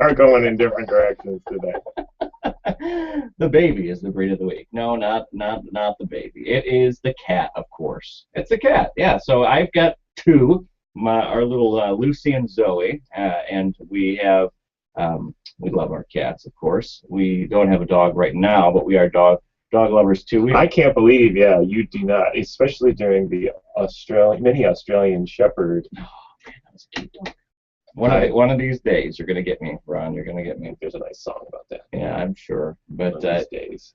are going in different directions today. The baby is the breed of the week. No, not the baby. It is the cat, of course. It's the cat. Yeah. So I've got two, our little Lucy and Zoe, and we love our cats, of course. We don't have a dog right now, but we are dog lovers too. I can't believe, yeah, you do not, especially during the mini Australian Shepherd. Oh man, that was a cute dog. One of these days, you're gonna get me, Ron. You're gonna get me. There's a nice song about that. Yeah, I'm sure. But one of these days.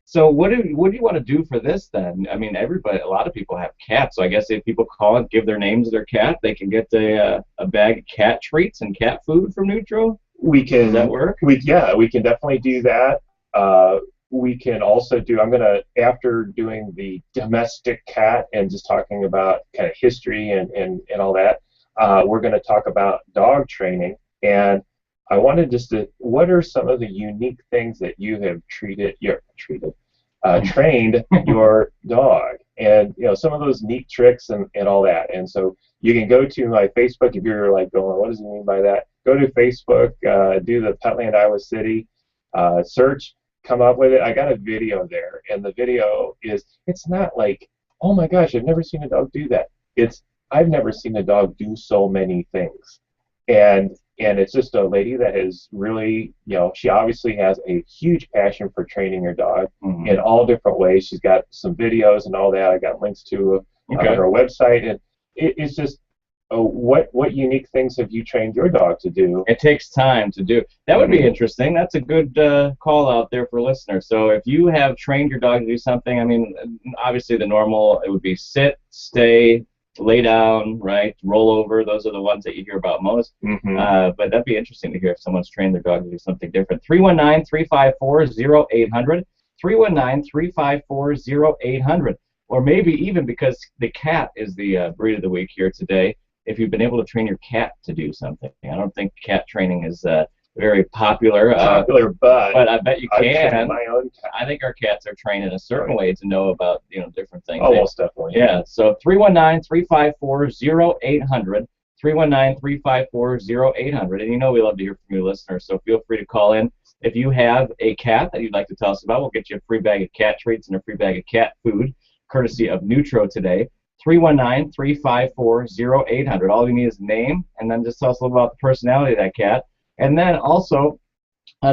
So what do you want to do for this then? I mean, a lot of people have cats. So I guess if people call and give their names to their cat, they can get a bag of cat treats and cat food from Nutro. We can. Does that work? We can definitely do that. We can also do. After doing the domestic cat and just talking about kind of history and all that. We're going to talk about dog training, and I wanted what are some of the unique things that you have trained your dog, and some of those neat tricks and all that. And so you can go to my Facebook if you're like going, what does he mean by that? Go to Facebook, do the Petland Iowa City search, come up with it. I got a video there, and the video it's not like, oh my gosh, I've never seen a dog do that. I've never seen a dog do so many things, and it's just a lady that has really, she obviously has a huge passion for training her dog in all different ways. She's got some videos and all that. I got links to on her website, and it's just, what unique things have you trained your dog to do? It takes time to do. That would be interesting. That's a good call out there for listeners. So if you have trained your dog to do something, I mean, obviously the normal, it would be sit, stay, lay down, right, roll over. Those are the ones that you hear about most. But that'd be interesting to hear if someone's trained their dog to do something different. 319-354-0800. 319-354-0800. Or maybe even, because the cat is the breed of the week here today, if you've been able to train your cat to do something. I don't think cat training is very popular. But I bet you can. My own cat. I think our cats are trained in a certain way to know about different things. Oh, most definitely. Yeah. So 319-354-0800. 319-354-0800. And we love to hear from you listeners. So feel free to call in. If you have a cat that you'd like to tell us about, we'll get you a free bag of cat treats and a free bag of cat food, courtesy of Nutro today. 319-354-0800. All you need is a name, and then just tell us a little about the personality of that cat. And then also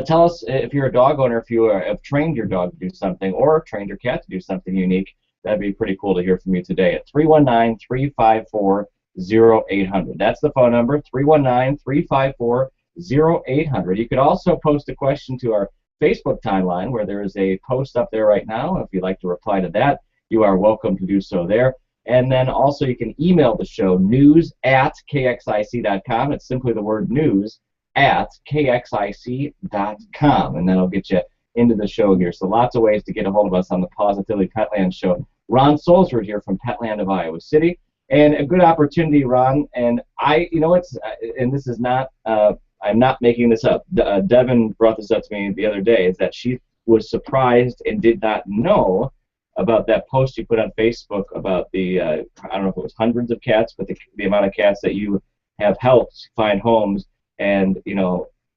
tell us if you're a dog owner, if you have trained your dog to do something or trained your cat to do something unique. That'd be pretty cool to hear from you today at 319-354-0800. That's the phone number, 319-354-0800. You could also post a question to our Facebook timeline, where there is a post up there right now. If you'd like to reply to that, you are welcome to do so there. And then also you can email the show, news@kxic.com. It's simply the word news@kxic.com, and that'll get you into the show here. So lots of ways to get a hold of us on the Positively Petland Show. Ron Solsford here from Petland of Iowa City, and a good opportunity, Ron. And and this is not, I'm not making this up. Devin brought this up to me the other day, is that she was surprised and did not know about that post you put on Facebook about the, I don't know if it was hundreds of cats, but the amount of cats that you have helped find homes. And,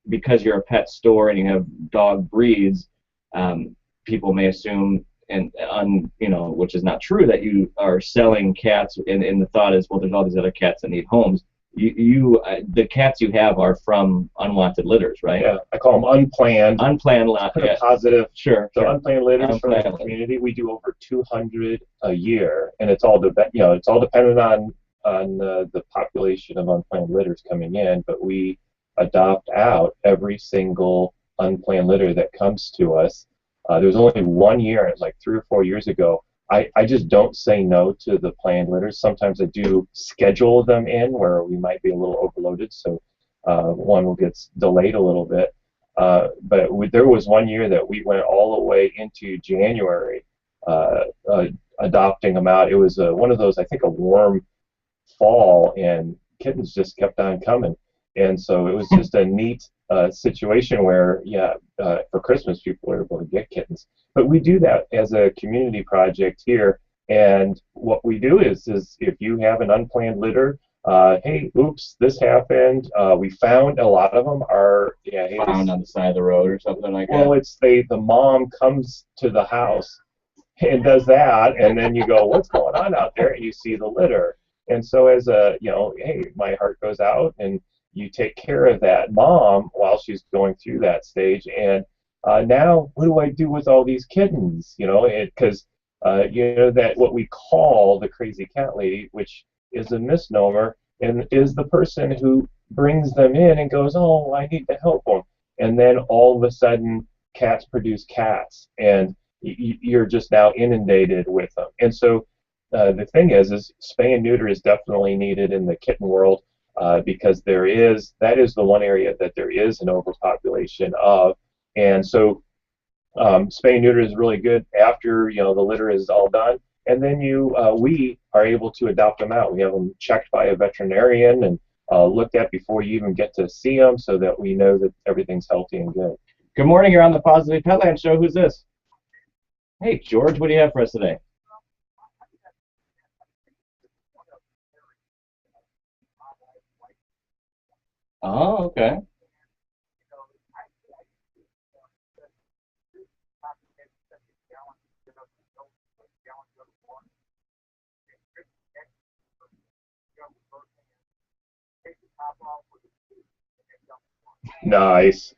because you're a pet store and you have dog breeds, people may assume, which is not true, that you are selling cats, and the thought is, well, there's all these other cats that need homes. The cats you have are from unwanted litters, right? Yeah, I call them unplanned. Unplanned, yeah. Positive. Sure. So unplanned litters from the community. We do over 200 a year, and it's all dependent on the population of unplanned litters coming in. But we adopt out every single unplanned litter that comes to us. There was only one year, like 3 or 4 years ago. I just don't say no to the planned litters. Sometimes I do schedule them in where we might be a little overloaded, so one will get delayed a little bit. But there was one year that we went all the way into January adopting them out. It was one of those, I think, a warm fall, and kittens just kept on coming. And so it was just a neat situation where, for Christmas people were able to get kittens. But we do that as a community project here. And what we do is if you have an unplanned litter, hey, oops, this happened. We found a lot of them are, yeah, hey, Found this, on the side of the road or something like well, that. it's the mom comes to the house and does that, and then you go, what's going on out there? And you see the litter. And so as a, hey, my heart goes out, and you take care of that mom while she's going through that stage. And now, what do I do with all these kittens? Because that what we call the crazy cat lady, which is a misnomer, and is the person who brings them in and goes, oh, I need to help them. And then all of a sudden, cats produce cats, and you're just now inundated with them. And so the thing is spay and neuter is definitely needed in the kitten world because that is the one area that there is an overpopulation of. And so spay and neuter is really good after the litter is all done, and then we are able to adopt them out. We have them checked by a veterinarian and looked at before you even get to see them, so that we know that everything's healthy and good. Good morning. You're on the Positive Petland Show. Who's this? Hey, George. What do you have for us today? Oh, okay. Nice.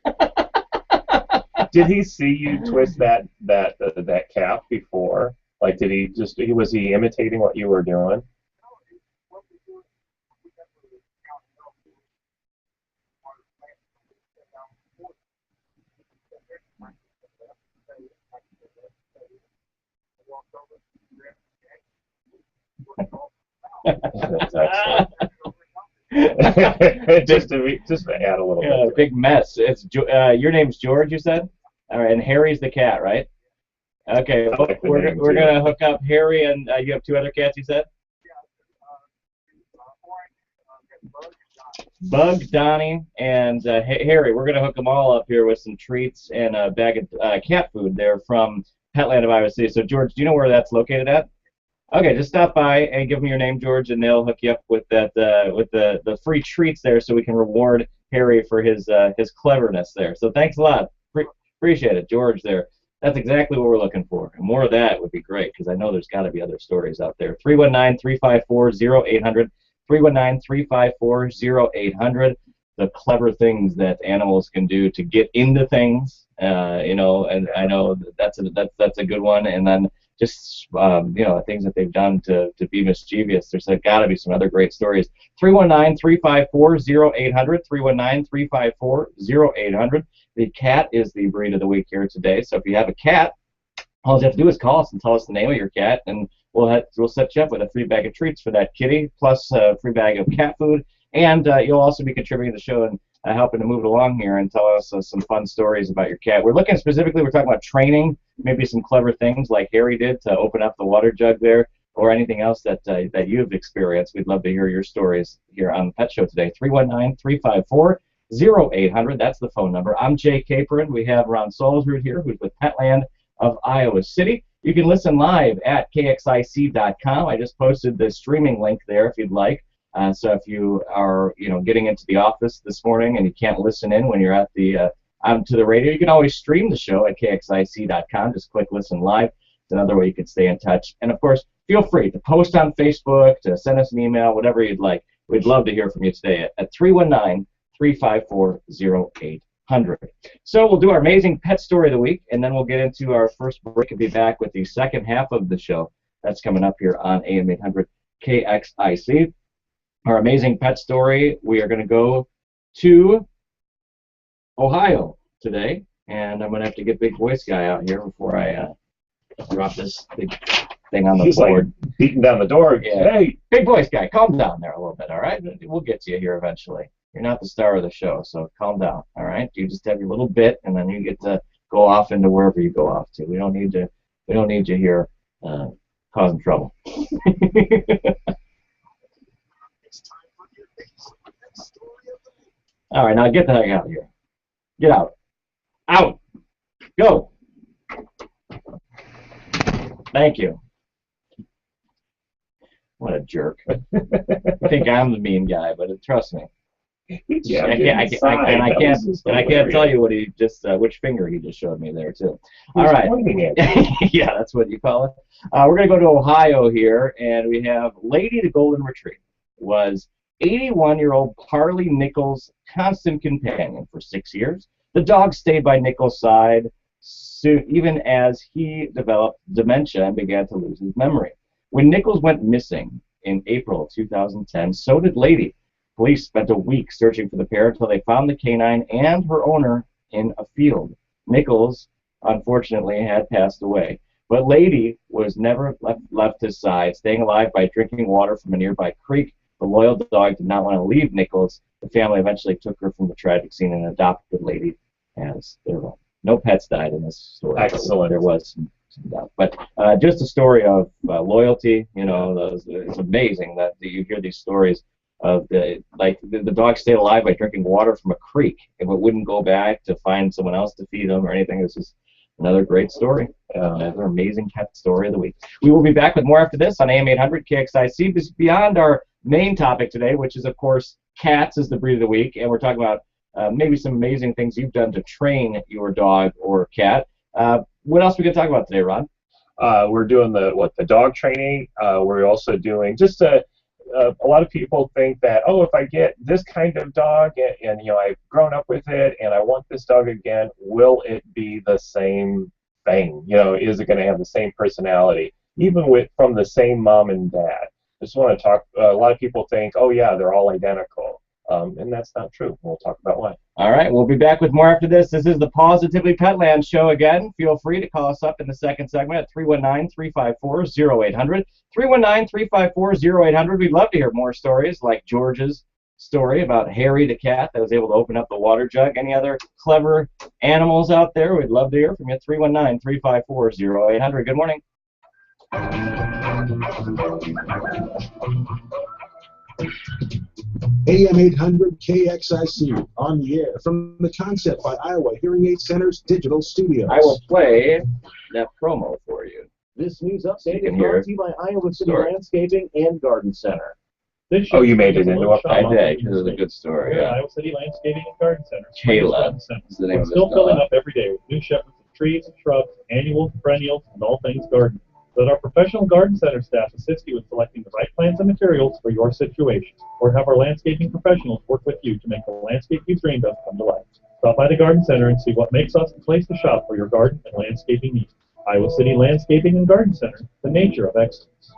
Did he see you twist that cap before? Like, did he was he imitating what you were doing? That's excellent. just to add a little Yeah, bit to it. big mess. Your name's George, you said? All right, and Harry's the cat, right? Okay, I well, like the we're name we're too. gonna hook up Harry, and you have two other cats, you said? Bug, Donnie, and Harry. We're gonna hook them all up here with some treats and a bag of cat food there from Petland of Iowa City. So, George, do you know where that's located at? Okay, just stop by and give them your name, George, and they'll hook you up with that with the free treats there, so we can reward Harry for his cleverness there. So thanks a lot. Appreciate it, George. There, that's exactly what we're looking for. And more of that would be great, because I know there's got to be other stories out there. 319-354-0800. 319-354-0800. The clever things that animals can do to get into things, and I know that's a good one. And then just things that they've done to be mischievous. There's got to be some other great stories. 319-354-0800. 319-354-0800. The cat is the breed of the week here today. So if you have a cat, all you have to do is call us and tell us the name of your cat, and we'll set you up with a free bag of treats for that kitty, plus a free bag of cat food. And you'll also be contributing to the show and helping to move it along here and tell us some fun stories about your cat. We're talking about training, maybe some clever things like Harry did to open up the water jug there, or anything else that you've experienced. We'd love to hear your stories here on the Pet Show today. 319-354-0800. That's the phone number. I'm Jay Capron. We have Ron Solsrud here, who's with Petland of Iowa City. You can listen live at KXIC.com. I just posted the streaming link there if you'd like. So if you are, getting into the office this morning and you can't listen in when you're at the onto the radio, you can always stream the show at KXIC.com. Just click listen live. It's another way you can stay in touch. And of course, feel free to post on Facebook, to send us an email, whatever you'd like. We'd love to hear from you today at 319-354-0800. So we'll do our amazing pet story of the week, and then we'll get into our first break and be back with the second half of the show. That's coming up here on AM 800 KXIC. Our amazing pet story, we are going to go to Ohio today, and I'm going to have to get Big Voice Guy out here before I drop this big thing on the He's board. Like beating down the door. Yeah. Hey, Big Voice Guy, calm down there a little bit, all right? We'll get to you here eventually. You're not the star of the show, so calm down, all right? You just have your little bit, and then you get to go off into wherever you go off to. We don't need you here causing trouble. All right, now get the heck out of here. Get out. Out. Go. Thank you. What a jerk. I think I'm the mean guy, but trust me. Yeah, I can't tell you what he just, which finger he just showed me there, too. All right. Yeah, that's what you call it. We're going to go to Ohio here, and we have Lady the Golden Retriever. Was 81-year-old Parley Nichols' constant companion for 6 years. The dog stayed by Nichols' side even as he developed dementia and began to lose his memory. When Nichols went missing in April of 2010, so did Lady. Police spent a week searching for the pair until they found the canine and her owner in a field. Nichols, unfortunately, had passed away, but Lady was never left his side, staying alive by drinking water from a nearby creek. The loyal dog did not want to leave Nichols. The family eventually took her from the tragic scene and adopted Lady as their own. No pets died in this story. Excellent. There was some doubt. But just a story of loyalty. You know, it's amazing that you hear these stories of the dog stayed alive by drinking water from a creek. If it wouldn't go back to find someone else to feed them or anything, it's just another great story. Another amazing cat story of the week. We will be back with more after this on AM 800 KXIC. This is beyond our main topic today, which is, of course, cats as the breed of the week, and we're talking about maybe some amazing things you've done to train your dog or cat. What else are we going to talk about today, Ron? We're doing the dog training. We're also doing just a lot of people think that, oh, if I get this kind of dog and you know, I've grown up with it and I want this dog again, will it be the same thing? You know, is it going to have the same personality, even from the same mom and dad? I just want to talk. A lot of people think, oh yeah, they're all identical, and that's not true. We'll talk about why. All right, we'll be back with more after this. This is the PAWsitively Petland Show again. Feel free to call us up in the second segment at 319-354-0800. 319-354-0800. We'd love to hear more stories like George's story about Harry the cat that was able to open up the water jug. Any other clever animals out there? We'd love to hear from you. 319-354-0800. Good morning. AM 800 KXIC on the air from the Concept by Iowa Hearing Aid Center's digital studios. I will play that promo for you. This news update is brought to you by Iowa City Landscaping and Garden Center. Oh, you made it into a I did, because it was a good story. Yeah, Iowa City Landscaping and Garden Center. Kayla is the name of this still filling dog. up every day with new shepherds of trees and shrubs, annuals, perennials, and all things garden. Let our professional garden center staff assist you in selecting the right plants and materials for your situation, or have our landscaping professionals work with you to make the landscape you dreamed of come to life. Stop by the Garden Center and see what makes us the place to shop for your garden and landscaping needs. Iowa City Landscaping and Garden Center, the nature of excellence.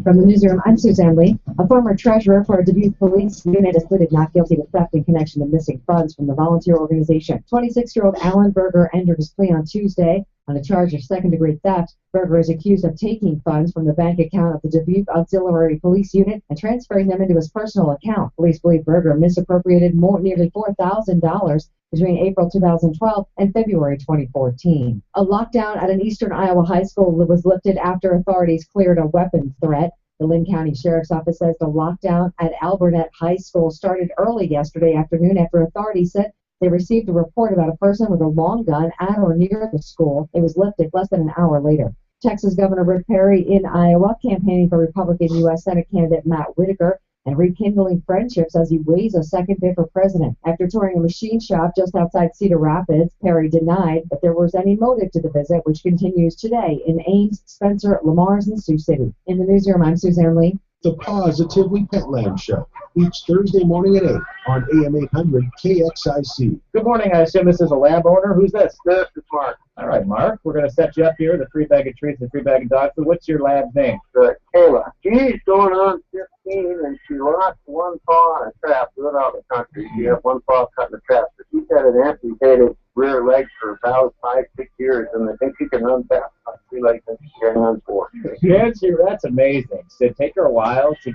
From the newsroom, I'm Suzanne Lee. A former treasurer for a Dubuque police unit is pleaded not guilty to theft in connection to missing funds from the volunteer organization. 26-year-old Alan Berger entered his plea on Tuesday on a charge of second-degree theft. Berger is accused of taking funds from the bank account of the Dubuque Auxiliary Police Unit and transferring them into his personal account. Police believe Berger misappropriated nearly $4,000 between April 2012 and February 2014. A lockdown at an eastern Iowa high school was lifted after authorities cleared a weapons threat. The Lynn County Sheriff's Office says the lockdown at Albernet High School started early yesterday afternoon after authorities said they received a report about a person with a long gun at or near the school. It was lifted less than an hour later. Texas Governor Rick Perry in Iowa campaigning for Republican U.S. Senate candidate Matt Whitaker and rekindling friendships as he weighs a second bid for president. After touring a machine shop just outside Cedar Rapids, Perry denied that there was any motive to the visit, which continues today in Ames, Spencer, Lamar's, and Sioux City. In the newsroom, I'm Suzanne Lee. The PAWsitively Petland Show, each Thursday morning at 8 on AM 800 KXIC. Good morning. I assume this is a lab owner. Who's this? This is Mark. All right, Mark. We're going to set you up here, the free bag of treats and free bag of dog food. What's your lab's name? Kayla. She's going on 15, and she lost one paw in a trap doing out in the country. She had one paw cut in the trap. So she's had an amputated rear leg for about 5-6 years, and I think she can run fast. I feel like she's getting on for. That's amazing. So it take her a while to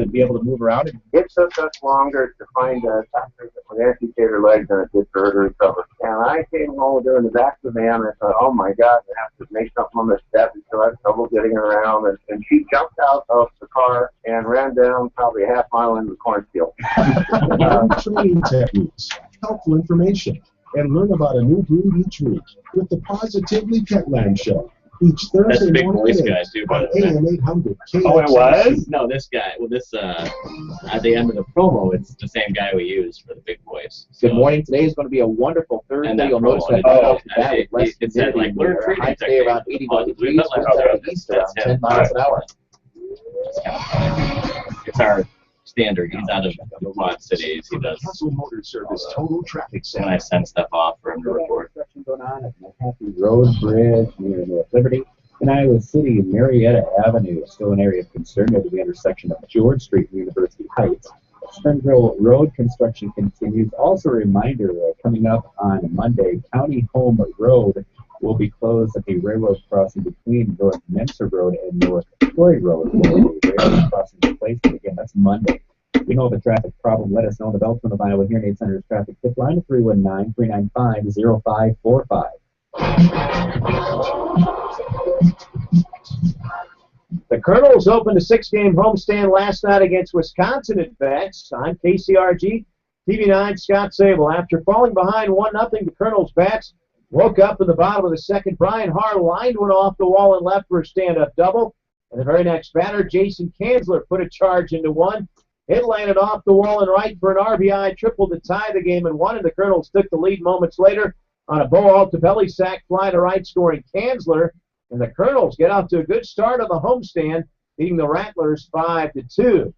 be able to move around. It took us longer to find a doctor that would amputate her legs than it did for her to recover. And I came home during the back of the van, and I thought, oh my God, I have to make something on the step because I have trouble getting around. And she jumped out of the car and ran down probably a half mile into the cornfield. Training techniques, helpful information, and learn about a new breed each week with the PAWsitively Petland Show. Each That's Thursday the big morning voice at guy 8 too, by on the way. AM 800 KXIC. Oh, it was? No, this guy. Well, this at the end of the promo, it's the same guy we use for the big voice. So, Good morning. Today is going to be a wonderful Thursday. And that You'll notice promo, that right off the bat with less it said like humidity. learn treating High today around 81 degrees. Winds out of the east around 10 miles an hour. it's kind of funny. It's our standard. He's out of the Quad Cities. He does Hustle Motor Service Total Traffic when Center. I send stuff off for him to record. Construction going on at McHattie Road Bridge near North Liberty. In Iowa City, Marietta Avenue is still an area of concern near the intersection of George Street and University Heights. Springville Road construction continues. Also a reminder, coming up on Monday, County Home Road will be closed at the railroad crossing between North Menser Road and North Troy Road. The railroad crossing replaced. Again, that's Monday. If you know of a traffic problem, let us know. The Beltran of Iowa Hearing Aid Center's traffic tip line 319-395-0545. The Colonels opened a 6-game homestand last night against Wisconsin at bats. I'm KCRG TV9 Scott Sable. After falling behind 1-0, the Colonels bats woke up in the bottom of the second. Brian Harr lined one off the wall and left for a stand-up double. And the very next batter, Jason Kanzler, put a charge into one. It landed off the wall and right for an RBI triple to tie the game at 1, and the Colonels took the lead moments later on a Bo Altobelli sac fly to right, scoring Kanzler. And the Colonels get off to a good start on the homestand, beating the Rattlers 5-2.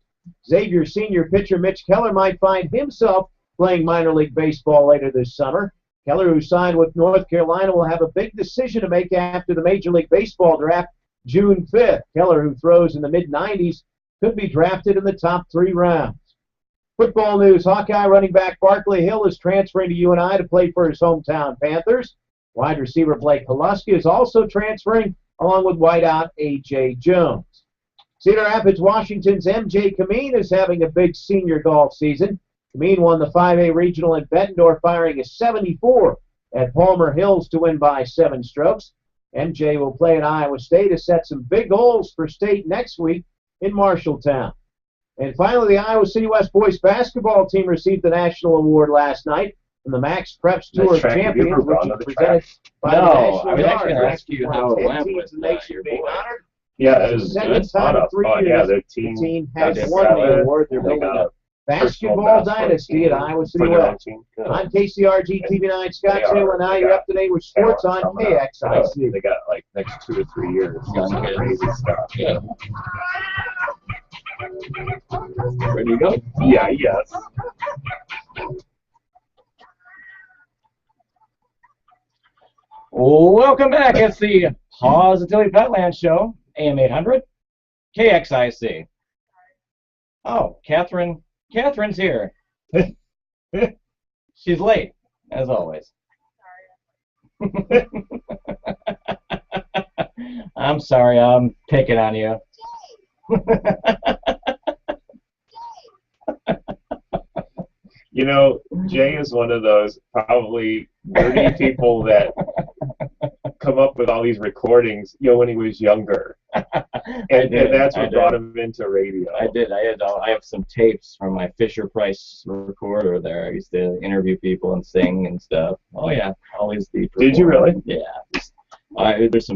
Xavier senior pitcher Mitch Keller might find himself playing minor league baseball later this summer. Keller, who signed with North Carolina, will have a big decision to make after the Major League Baseball draft June 5th. Keller, who throws in the mid-90s, could be drafted in the top 3 rounds. Football news, Hawkeye running back Barkley Hill is transferring to UNI to play for his hometown Panthers. Wide receiver Blake Holuska is also transferring, along with wideout A.J. Jones. Cedar Rapids, Washington's M.J. Kameen is having a big senior golf season. Kameen won the 5A Regional at Bettendorf, firing a 74 at Palmer Hills to win by 7 strokes. MJ will play at Iowa State to set some big goals for state next week in Marshalltown. And finally, the Iowa City West boys basketball team received the national award last night from the Max Preps Tour of Champions, which is presented by the National I was actually going to Guard. ask you how it went with the nation your being boy. honored. Yeah, it was Second good. time in 3 years, Yeah, their the team team has did won well. the award. They're They building got a basketball dynasty at Iowa City West. I'm KCRG TV9 Scott Taylor, and now you're up to date with sports on KXIC. They got like next 2 to 3 years. Some crazy stuff. Yeah. Ready to go? Yeah, yes. Welcome back. It's the PAWsitively Petland Show, AM 800, KXIC. Oh, Catherine's here. She's late, as always. I'm sorry, I'm picking on you. You know, Jay is one of those probably nerdy people that come up with all these recordings, when he was younger. And that's what brought him into radio. I did. I have some tapes from my Fisher Price recorder there. I used to interview people and sing and stuff. Oh yeah, always the performer. Did you really? Yeah. There's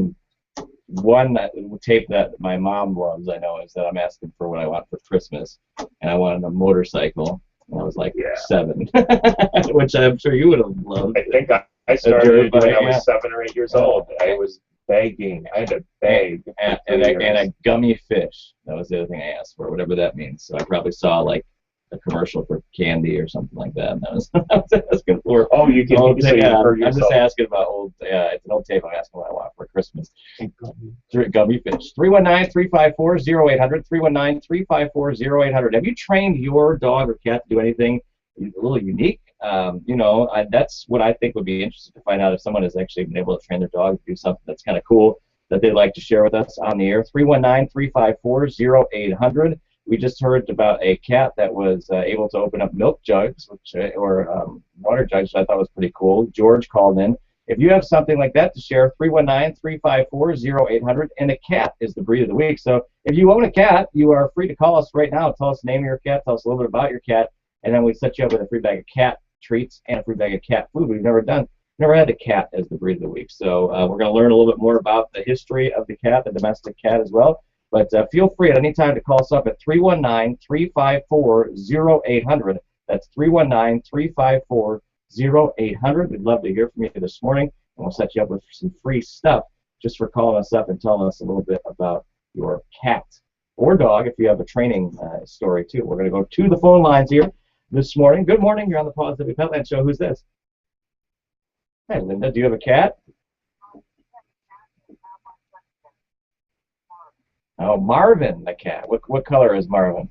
one tape that my mom loves. I know is that I'm asking for what I want for Christmas, and I wanted a motorcycle. And I was like 7, which I'm sure you would have loved. I think I started when I was 7 or 8 years old. I was begging. I had to beg. And a gummy fish. That was the other thing I asked for, whatever that means. So I probably saw like a commercial for candy or something like that. And that was, I was asking for. Oh, you can old tape. I'm yourself. just asking about old. It's an old tape. I'm asking what I want for Christmas. Gummy fish. 319-354-0800. 319-354-0800. Have you trained your dog or cat to do anything a little unique? That's what I think would be interesting to find out if someone has actually been able to train their dog to do something that's kind of cool that they'd like to share with us on the air. 319-354-0800. We just heard about a cat that was able to open up milk jugs, or water jugs, which I thought was pretty cool. George called in. If you have something like that to share, 319-354-0800. And a cat is the breed of the week. So if you own a cat, you are free to call us right now. Tell us the name of your cat. Tell us a little bit about your cat. And then we set you up with a free bag of cat treats and a free bag of cat food. We've never had a cat as the breed of the week. So we're going to learn a little bit more about the history of the cat, the domestic cat as well. But feel free at any time to call us up at 319-354-0800. That's 319-354-0800. We'd love to hear from you this morning, and we'll set you up with some free stuff just for calling us up and telling us a little bit about your cat or dog if you have a training story too. We're going to go to the phone lines here this morning. Good morning. You're on the Positively Petland Show. Who's this? Hey, Linda. Do you have a cat? Oh, Marvin, the cat. What color is Marvin?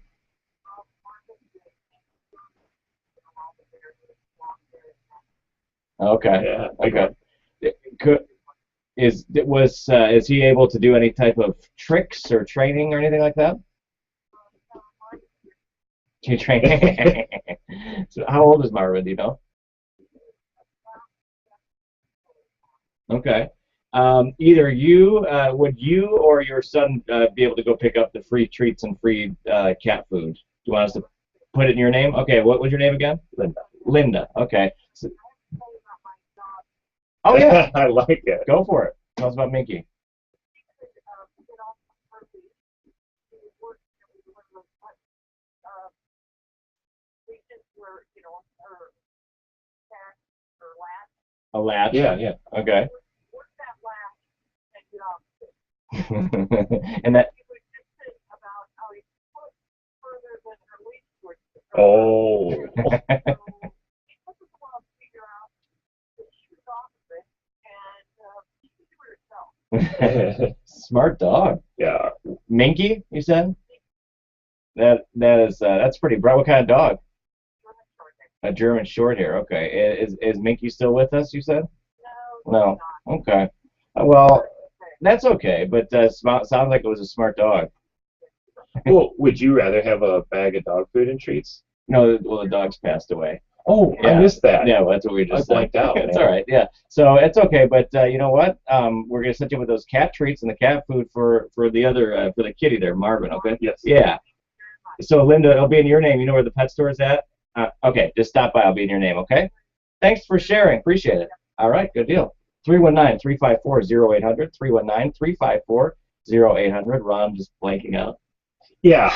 Okay. Yeah. Okay. Is he able to do any type of tricks or training or anything like that? Training. So how old is Marvin? Do you know? Okay. Either would you or your son be able to go pick up the free treats and free cat food? Do you want us to put it in your name? Okay. What was your name again? Linda. Linda. Okay. So, oh yeah. I like it. Go for it. Tell us about Minky. A latch. Yeah, yeah. Okay. And that. Oh. Smart dog. Yeah. Minky, you said? That's pretty bright. What kind of dog? A German short hair. Okay. Is Minky still with us, you said? No. Okay. Well, that's okay, but sounds like it was a smart dog. Well, would you rather have a bag of dog food and treats? No, well, the dog's passed away. Oh, Yeah. I missed that. Yeah, well, that's what we just said. blanked out. It's man. all right, yeah. So it's okay, but you know what? We're gonna set you with those cat treats and the cat food for the other for the kitty there, Marvin. Okay. Yes. Yeah. So Linda, it'll be in your name. You know where the pet store is at? Okay, just stop by. I'll be in your name. Okay. Thanks for sharing. Appreciate it. All right, good deal. 319-354-0800. 319-354-0800. Ron just blanking out. Yeah.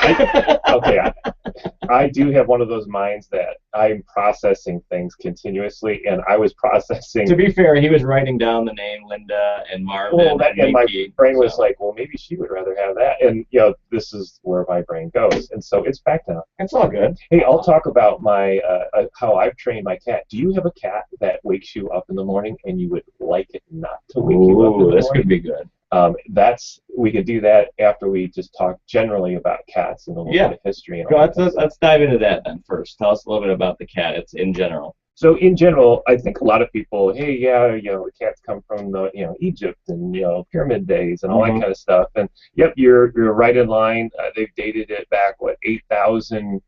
I do have one of those minds that I'm processing things continuously, and I was processing. To be fair, he was writing down the name Linda and Marvin. Well, and my Minky, brain was like, well, maybe she would rather have that. And, this is where my brain goes. And so it's back now. It's all good. Hey, I'll talk about my how I've trained my cat. Do you have a cat that wakes you up in the morning and you would like it not to wake you up in the morning? This could be good. We could do that after we just talk generally about cats and a little bit of history. And Let's dive into that then first. Tell us a little bit about the cat. It's in general. So in general, I think a lot of people, hey, the cats come from Egypt and pyramid days and all that kind of stuff. And yep, you're right in line. They've dated it back 8,000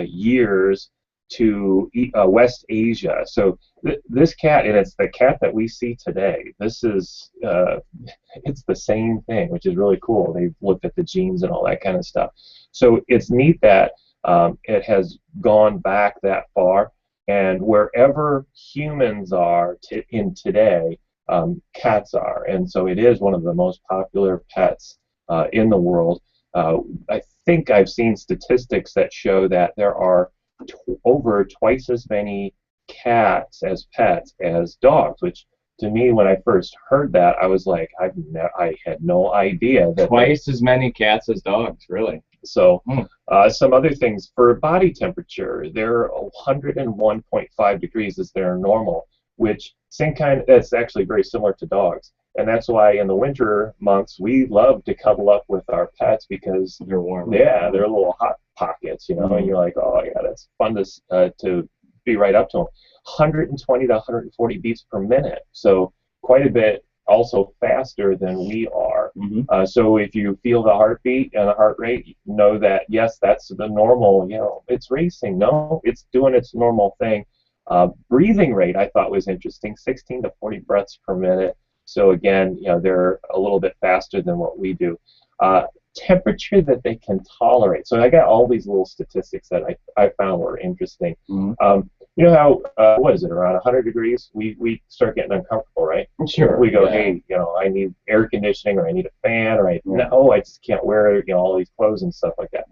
years to West Asia. So this cat, and it's the cat that we see today. This is it's the same thing, which is really cool. They've looked at the genes and all that kind of stuff. So it's neat that it has gone back that far. And wherever humans are in today, cats are. And so it is one of the most popular pets in the world. I think I've seen statistics that show that there are over twice as many cats as pets as dogs, which to me, when I first heard that, I was like, I had no idea that twice as many cats as dogs, really. So some other things for body temperature, they're 101.5 degrees is their normal, which that's actually very similar to dogs. And that's why in the winter months we love to cuddle up with our pets because they're warm. Yeah, they're little hot pockets, and you're like, oh yeah, that's fun to be right up to them. 120 to 140 beats per minute, so quite a bit. Also faster than we are. So if you feel the heartbeat and the heart rate, know that yes, that's the normal. It's racing. No, it's doing its normal thing. Breathing rate I thought was interesting, 16 to 40 breaths per minute. So again, they're a little bit faster than what we do. Temperature that they can tolerate. So I got all these little statistics that I found were interesting. You know how, what is it, around 100 degrees, we start getting uncomfortable, right? Sure. We go, yeah. hey, I need air conditioning, or I need a fan, or I just can't wear, all these clothes and stuff like that.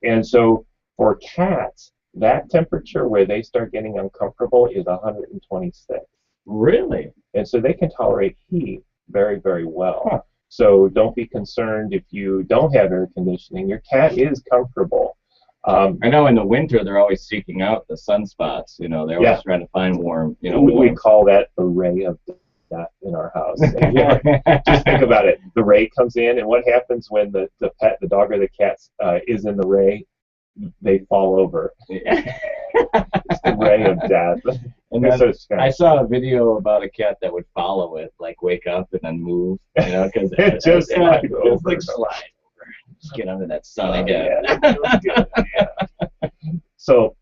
And so for cats, that temperature where they start getting uncomfortable is 126. Really? And so they can tolerate heat very, very well. Huh. So don't be concerned if you don't have air conditioning. Your cat is comfortable. I know in the winter they're always seeking out the sunspots. They're always trying to find warm. We call that the ray of death in our house. Just think about it. The ray comes in, and what happens when the pet, the dog or the cat, is in the ray? They fall over. It's the ray of death. And then I saw a video about a cat that would follow it, like wake up and then move, because it just slide over. It's like slide over. Just get under that sun again. Yeah. So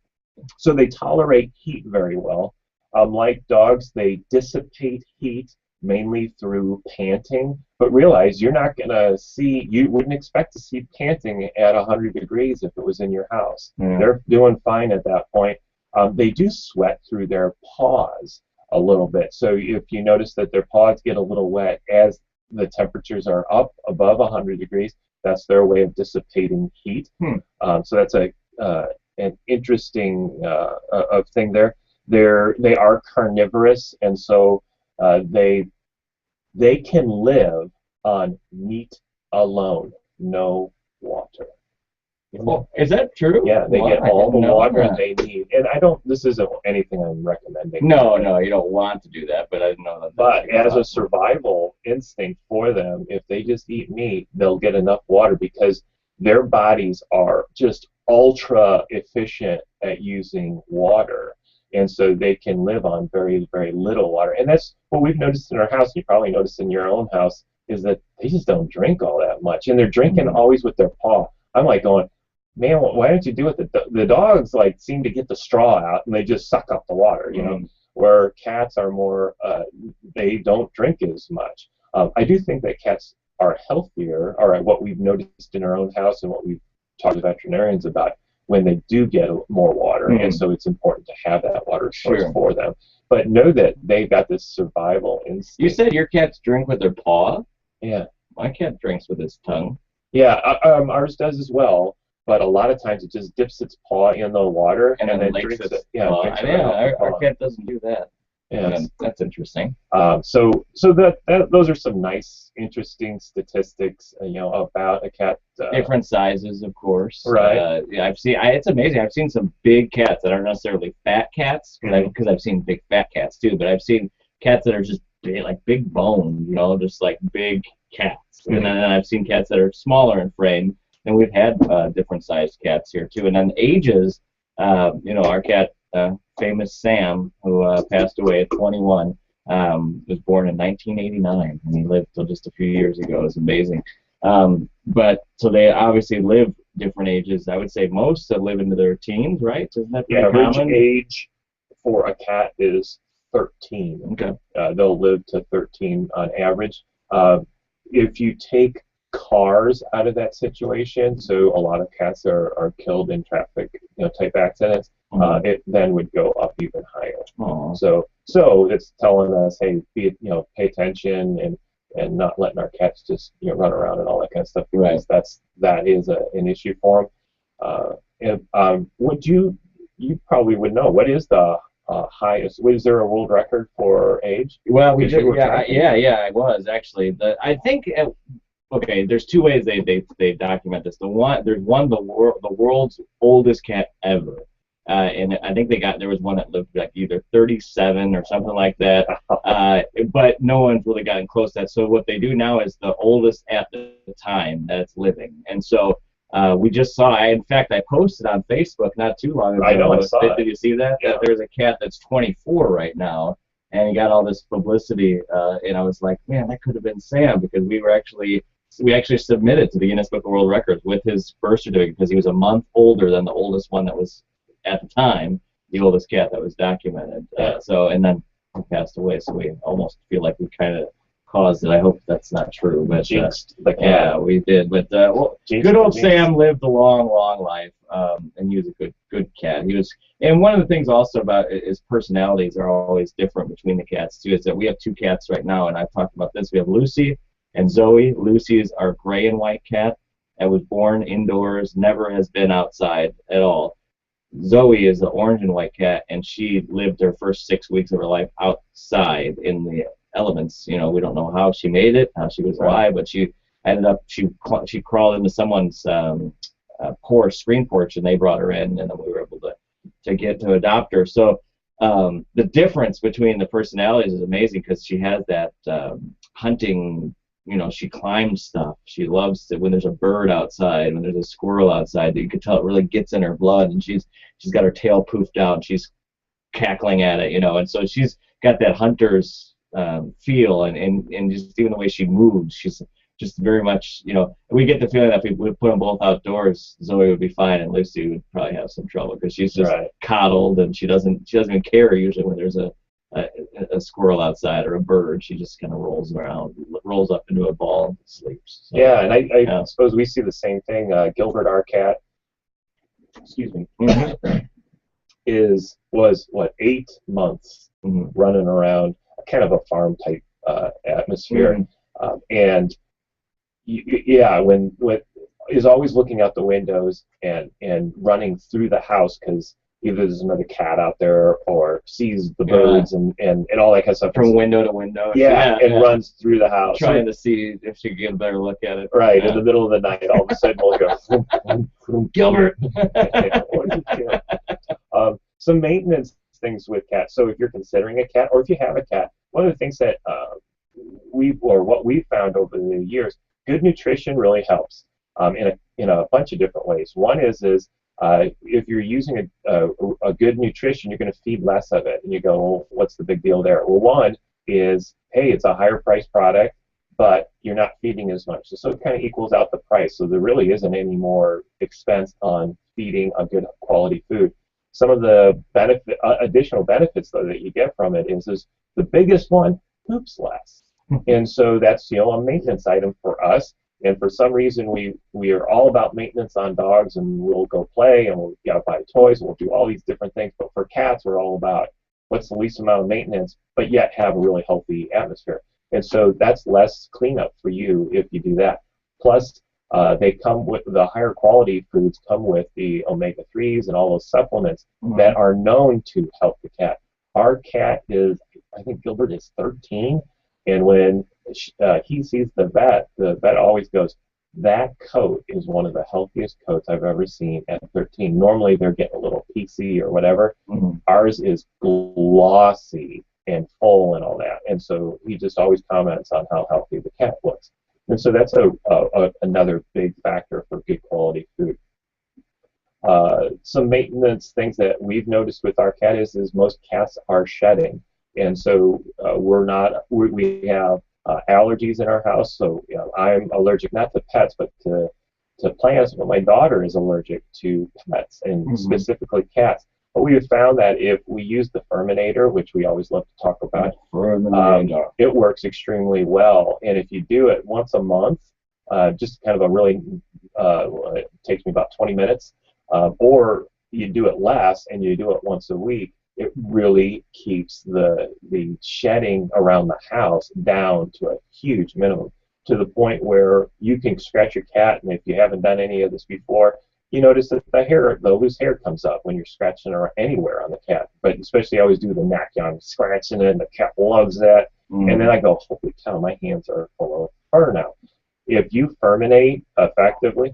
they tolerate heat very well. Like dogs, they dissipate heat mainly through panting. But realize you wouldn't expect to see panting at 100 degrees if it was in your house. They're doing fine at that point. They do sweat through their paws a little bit. So if you notice that their paws get a little wet as the temperatures are up above 100 degrees, that's their way of dissipating heat. So that's an interesting thing there. They are carnivorous, and so they can live on meat alone, no water. Oh, is that true? Yeah, they get all the water they need. And this isn't anything I'm recommending. No, you don't want to do that, but I know that. But as a survival instinct for them, if they just eat meat, they'll get enough water because their bodies are just ultra efficient at using water. And so they can live on very, very little water. And that's what we've noticed in our house, and you probably noticed in your own house, is that they just don't drink all that much. And they're drinking always with their paw. I'm like going, man, why don't you do it? The dogs seem to get the straw out and they just suck up the water, where cats are more, they don't drink as much. I do think that cats are healthier, or what we've noticed in our own house and what we've talked to veterinarians about, when they do get more water. And so it's important to have that water source for them. But know that they've got this survival instinct. You said your cats drink with their paw? Yeah. My cat drinks with his tongue. Yeah, ours does as well. But a lot of times it just dips its paw in the water and then drinks it. Yeah, our cat doesn't do that. Yeah, that's interesting. So those are some nice, interesting statistics, about a cat. Different sizes, of course. Right. It's amazing. I've seen some big cats that aren't necessarily fat cats, because I've seen big fat cats too. But I've seen cats that are just big, like big bone, just like big cats. And then I've seen cats that are smaller in frame. And we've had different sized cats here too. And then ages, our cat, famous Sam, who passed away at 21, was born in 1989, and he lived till just a few years ago. It was amazing. But so they obviously live different ages. I would say most live into their teens, right? Isn't that pretty average common? age for a cat is 13. Okay. They'll live to 13 on average. If you take cars out of that situation, so a lot of cats are killed in traffic type accidents, it then would go up even higher. So it's telling us, hey, pay attention and not letting our cats just run around and all that kind of stuff, because that is an issue for them. You probably would know, what is the highest? Was there a world record for age? Well, we did. I was actually. I think. Okay, there's two ways they document this. There's the world's oldest cat ever, and I think there was one that lived like either 37 or something like that, but no one's really gotten close to that. So what they do now is the oldest at the time that it's living, and so we just saw. In fact, I posted on Facebook not too long ago. I know, I saw it. Did you see that? Yeah. That there's a cat that's 24 right now, and he got all this publicity, and I was like, man, that could have been Sam, because we actually submitted to the Guinness Book of World Records with his birth certificate, because he was a month older than the oldest one that was at the time, the oldest cat that was documented. And then he passed away, so we almost feel like we kind of caused it. I hope that's not true. But Jinxed the cat. yeah, we did. But well, Jinxed good old the Sam lived a long, long life, and he was a good cat. He was, and one of the things also about his personalities are always different between the cats too. Is that we have 2 cats right now, and I've talked about this. We have Lucy and Zoe. Lucy is our gray and white cat that was born indoors, never has been outside at all. Zoe is the orange and white cat, and she lived her first 6 weeks of her life outside in the elements. You know, we don't know how she made it, how she was alive, but she ended up, she crawled into someone's screen porch, and they brought her in, and then we were able to get to adopt her. So the difference between the personalities is amazing, because she has that hunting. You know, she climbs stuff. She loves it when there's a bird outside, when there's a squirrel outside, that you can tell it really gets in her blood, and she's got her tail poofed out, and she's cackling at it, you know, and so she's got that hunter's feel, and just even the way she moves, she's just very much, you know, we get the feeling that if we put them both outdoors, Zoe would be fine, and Lucy would probably have some trouble, because she's just coddled, and she doesn't even care usually when there's a squirrel outside or a bird. She just kind of rolls around, rolls up into a ball and sleeps. So, yeah, and I suppose we see the same thing. Gilbert, our cat, excuse me, was 8 months running around, kind of a farm type atmosphere, and when is always looking out the windows and running through the house, because either there's another cat out there or sees the birds and all that kind of stuff. From window to window. And runs through the house. Trying to see if she can get a better look at it. Right, in the middle of the night, all of a sudden we'll go, Gilbert! Some maintenance things with cats. So if you're considering a cat, or if you have a cat, one of the things that what we've found over the years, good nutrition really helps in a bunch of different ways. One is if you're using a good nutrition, you're going to feed less of it. And you go, well, what's the big deal there? Well, one is, hey, it's a higher price product, but you're not feeding as much. So it kind of equals out the price. So there really isn't any more expense on feeding a good quality food. Some of the additional benefits, though, that you get from it is the biggest one, poops less. And so that's, a maintenance item for us. And for some reason, we are all about maintenance on dogs, and we'll go play, and we'll buy toys, and we'll do all these different things. But for cats, we're all about what's the least amount of maintenance, but yet have a really healthy atmosphere. And so that's less cleanup for you if you do that. Plus, they come with the higher quality foods, come with the omega-3s and all those supplements that are known to help the cat. Our cat is, I think Gilbert is 13, and when he sees the vet always goes, that coat is one of the healthiest coats I've ever seen at 13. Normally they're getting a little PC or whatever. Ours is glossy and full and all that. And so he just always comments on how healthy the cat looks. And so that's another big factor for good quality food. Some maintenance things that we've noticed with our cat is most cats are shedding. And so we have allergies in our house, so I'm allergic not to pets but to plants, but my daughter is allergic to pets, and specifically cats. But we have found that if we use the Furminator, which we always love to talk about, it works extremely well. And if you do it once a month, just kind of a really, it takes me about 20 minutes, or you do it less and you do it once a week, it really keeps the shedding around the house down to a huge minimum, to the point where you can scratch your cat, and if you haven't done any of this before, you notice that the loose hair comes up when you're scratching or anywhere on the cat. But especially I always do the neck, I'm scratching it, and the cat loves that. And then I go, holy cow, my hands are full of fur now. If you Furminate effectively,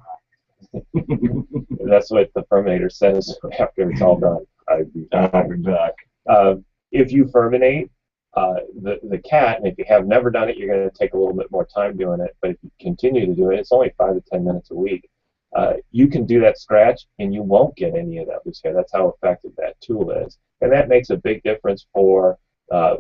that's what the Furminator says after it's all done. I'll be back. If you Furminate the cat, and if you have never done it, you're going to take a little bit more time doing it. But if you continue to do it, it's only 5 to 10 minutes a week. You can do that scratch, and you won't get any of that loose hair. That's how effective that tool is. And that makes a big difference for,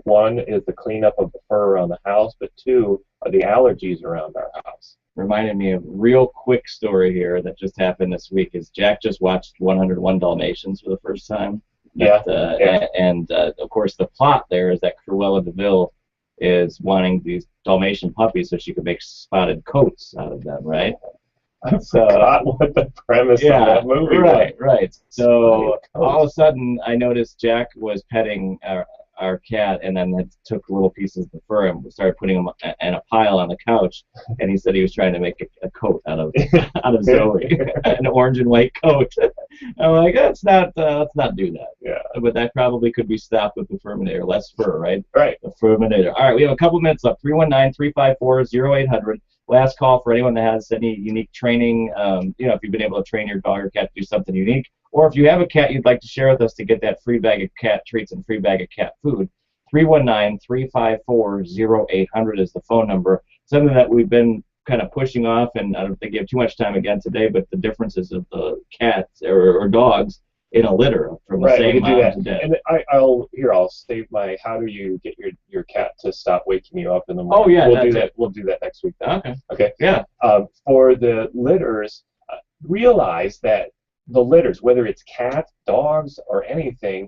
one, is the cleanup of the fur around the house, but two, are the allergies around our house. Reminded me of a real quick story here that just happened this week. Is Jack just watched 101 Dalmatians for the first time. And of course the plot there is that Cruella de Vil is wanting these Dalmatian puppies so she could make spotted coats out of them, right? I forgot what the premise of that movie was. Right. So all of a sudden, I noticed Jack was petting our cat, and then it took little pieces of the fur and started putting them in a pile on the couch. And he said he was trying to make a coat out of Zoe, an orange and white coat. I'm like, let's not do that. Yeah. But that probably could be stopped with the Furminator, less fur, right? Right. The Furminator. All right, we have a couple minutes left. 319-354-0800. Last call for anyone that has any unique training. If you've been able to train your dog or cat to do something unique, or if you have a cat you'd like to share with us to get that free bag of cat treats and free bag of cat food. 319-354-0800 is the phone number. Something that we've been kind of pushing off, and I don't think you have too much time again today, but the differences of the cats or dogs in a litter from the same mom to dad. And I'll save my how do you get your cat to stop waking you up in the morning. Oh yeah, we'll do that next week then. Okay. Yeah. For the litters, realize that the litters, whether it's cats, dogs, or anything,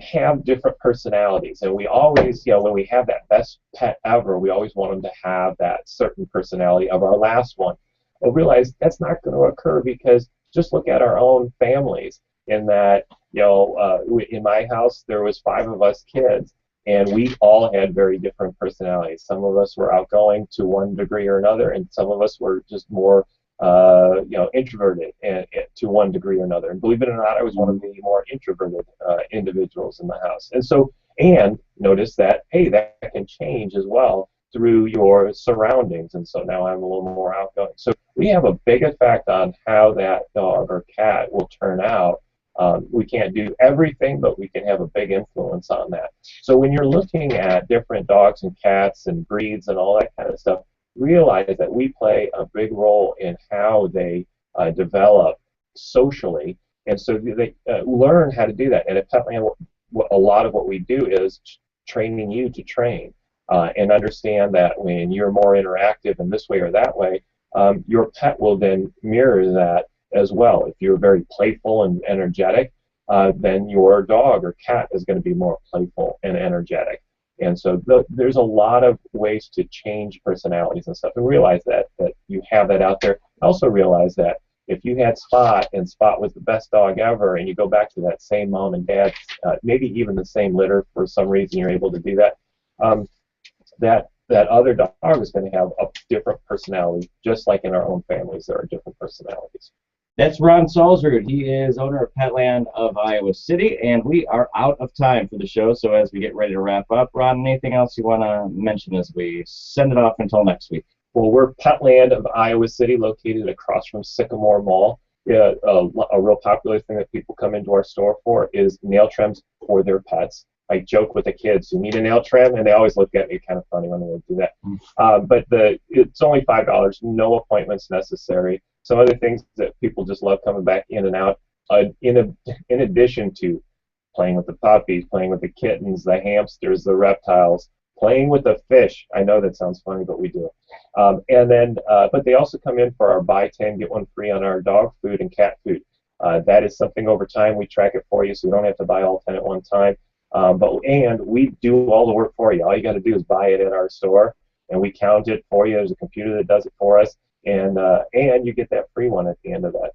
have different personalities, and we always, when we have that best pet ever, we always want them to have that certain personality of our last one. But realize that's not going to occur, because just look at our own families. In that, in my house there was 5 of us kids, and we all had very different personalities. Some of us were outgoing to one degree or another, and some of us were just more, introverted to one degree or another. And believe it or not, I was one of the more introverted individuals in the house. And notice that, hey, that can change as well through your surroundings. And so now I'm a little more outgoing. So we have a big effect on how that dog or cat will turn out. We can't do everything, but we can have a big influence on that. So when you're looking at different dogs and cats and breeds and all that kind of stuff, realize that we play a big role in how they develop socially, and so they learn how to do that. And at Petland, a lot of what we do is training you to train and understand that when you're more interactive in this way or that way, your pet will then mirror that as well. If you're very playful and energetic, then your dog or cat is going to be more playful and energetic. And so there's a lot of ways to change personalities and stuff, and realize that you have that out there. Also realize that if you had Spot, and Spot was the best dog ever, and you go back to that same mom and dad, maybe even the same litter, for some reason you're able to do that, that other dog is going to have a different personality, just like in our own families there are different personalities. That's Ron Salzrud. He is owner of Petland of Iowa City, and we are out of time for the show. So as we get ready to wrap up, Ron, anything else you want to mention as we send it off until next week? Well, we're Petland of Iowa City, located across from Sycamore Mall. A real popular thing that people come into our store for is nail trims for their pets. I joke with the kids, you need a nail trim, and they always look at me kind of funny when they do that. But it's only $5, no appointments necessary. Some other things that people just love coming back in and out, in addition to playing with the puppies, playing with the kittens, the hamsters, the reptiles, playing with the fish. I know that sounds funny, but we do. But they also come in for our buy 10, get 1 free on our dog food and cat food. That is something over time. We track it for you, so you don't have to buy all 10 at one time. And we do all the work for you. All you got to do is buy it at our store, and we count it for you. There's a computer that does it for us, and you get that free one at the end of that,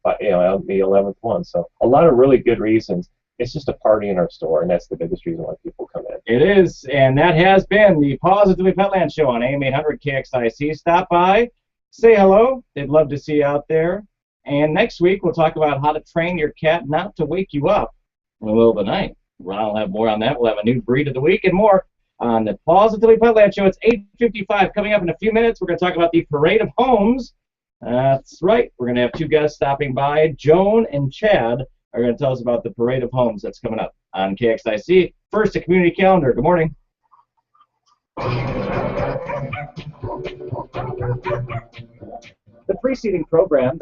the 11th one. So a lot of really good reasons. It's just a party in our store, and that's the biggest reason why people come in. It is, and that has been the PAWsitively Petland Show on AM 800 KXIC. Stop by, say hello. They'd love to see you out there. And next week we'll talk about how to train your cat not to wake you up in the middle of the night. Ron will have more on that. We'll have a new breed of the week and more on the PAWsitively Petland Show. It's 8:55. Coming up in a few minutes, we're going to talk about the Parade of Homes. That's right. We're going to have 2 guests stopping by. Joan and Chad are going to tell us about the Parade of Homes that's coming up on KXIC. First, a community calendar. Good morning. The preceding program